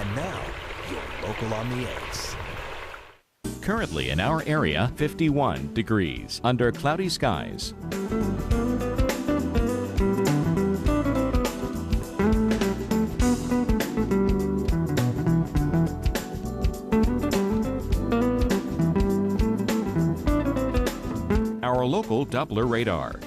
And now, your local on the 8s. Currently in our area, 51 degrees under cloudy skies. Our local Doppler radar.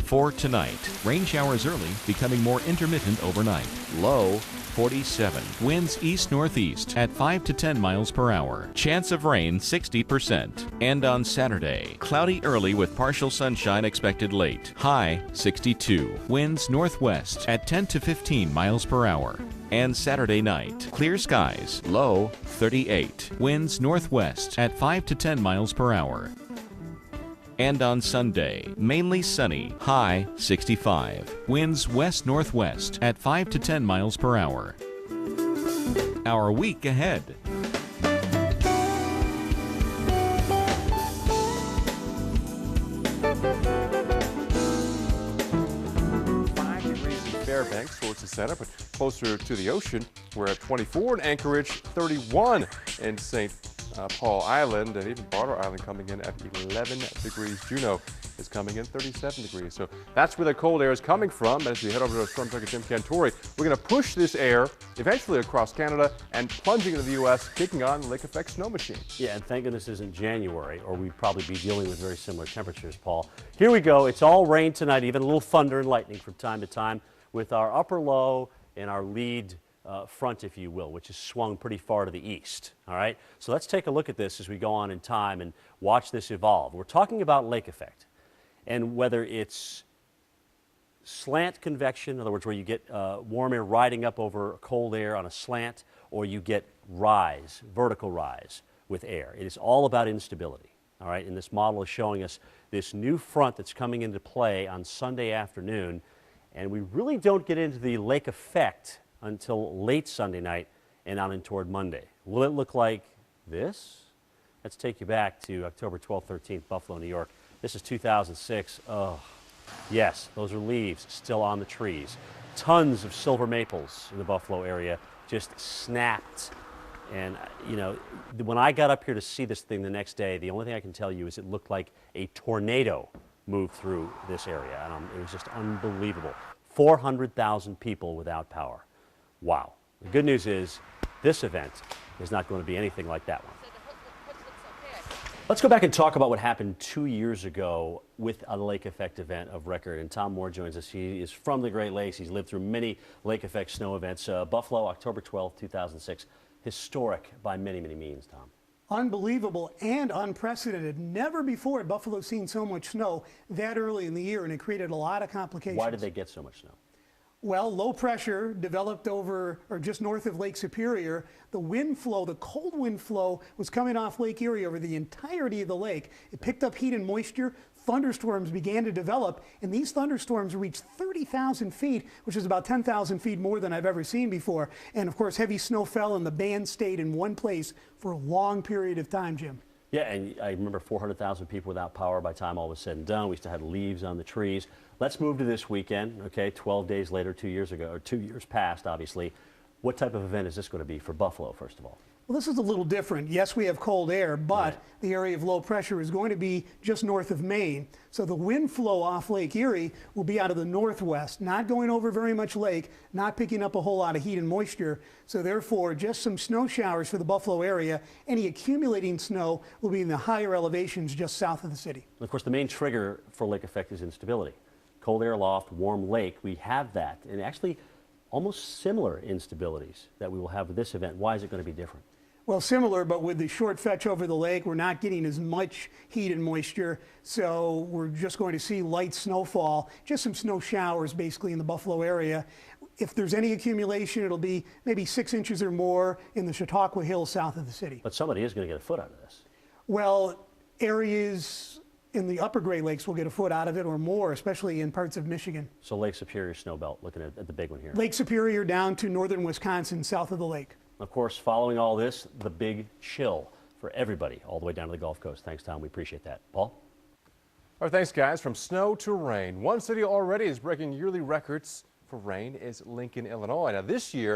For tonight, rain showers early, becoming more intermittent overnight. Low 47. Winds east-northeast at 5 to 10 miles per hour. Chance of rain 60%. And on Saturday, cloudy early with partial sunshine expected late. High 62. Winds northwest at 10 to 15 miles per hour. And Saturday night, clear skies. Low 38. Winds northwest at 5 to 10 miles per hour. And on Sunday, mainly sunny, high 65. Winds west-northwest at 5 to 10 miles per hour. Our week ahead. 5 degrees in Fairbanks, so it's a setup, but closer to the ocean. We're at 24 in Anchorage, 31 in St. Paul Island, and even Barter Island coming in at 11 degrees. Juneau is coming in 37 degrees. So that's where the cold air is coming from. As we head over to Storm Tracker Jim Cantore, we're going to push this air eventually across Canada and plunging into the U.S., kicking on lake effect snow machine. Yeah, and thank goodness this isn't January, or we'd probably be dealing with very similar temperatures, Paul. Here we go. It's all rain tonight, even a little thunder and lightning from time to time, with our upper low and our lead front, if you will, which is swung pretty far to the east. All right, so let's take a look at this as we go on in time and watch this evolve. We're talking about lake effect, and whether it's slant convection, in other words, where you get warm air riding up over cold air on a slant, or you get rise, vertical rise with air. It is all about instability. All right, and this model is showing us this new front that's coming into play on Sunday afternoon, and we really don't get into the lake effect until late Sunday night and on in toward Monday. Will it look like this? Let's take you back to October 12th, 13th, Buffalo, New York. This is 2006. Oh, yes, those are leaves still on the trees. Tons of silver maples in the Buffalo area just snapped. And, you know, when I got up here to see this thing the next day, the only thing I can tell you is it looked like a tornado moved through this area. And it was just unbelievable. 400,000 people without power. Wow. The good news is this event is not going to be anything like that one. Let's go back and talk about what happened 2 years ago with a lake effect event of record. And Tom Moore joins us. He is from the Great Lakes. He's lived through many lake effect snow events. Buffalo, October 12th, 2006. Historic by many, many means, Tom. Unbelievable and unprecedented. Never before had Buffalo seen so much snow that early in the year, and it created a lot of complications. Why did they get so much snow? Well, low pressure developed over or just north of Lake Superior. The wind flow, the cold wind flow, was coming off Lake Erie over the entirety of the lake. It picked up heat and moisture. Thunderstorms began to develop, and these thunderstorms reached 30,000 feet, which is about 10,000 feet more than I've ever seen before. And of course, heavy snow fell, and the band stayed in one place for a long period of time, Jim. Yeah, and I remember 400,000 people without power by the time all was said and done. We still had leaves on the trees. Let's move to this weekend, okay, 12 days later, 2 years ago, or 2 years past, obviously. What type of event is this going to be for Buffalo, first of all? Well, this is a little different. Yes, we have cold air, but Right. the area of low pressure is going to be just north of Maine. So the wind flow off Lake Erie will be out of the northwest, not going over very much lake, not picking up a whole lot of heat and moisture. So therefore, just some snow showers for the Buffalo area. Any accumulating snow will be in the higher elevations just south of the city. And of course, the main trigger for lake effect is instability. Cold air aloft, warm lake, we have that. And actually, almost similar instabilities that we will have with this event. Why is it going to be different? Well, similar, but with the short fetch over the lake, we're not getting as much heat and moisture, so we're just going to see light snowfall, just some snow showers basically in the Buffalo area. If there's any accumulation, it'll be maybe 6 inches or more in the Chautauqua Hills south of the city. But somebody is going to get a foot out of this. Well, areas in the upper Great Lakes will get a foot out of it or more, especially in parts of Michigan. So Lake Superior snow belt, looking at the big one here. Lake Superior down to northern Wisconsin, south of the lake. Of course, following all this, the big chill for everybody all the way down to the Gulf Coast. Thanks, Tom. We appreciate that. Paul? All right, thanks, guys. From snow to rain. One city already is breaking yearly records for rain is Lincoln, Illinois. Now, this year,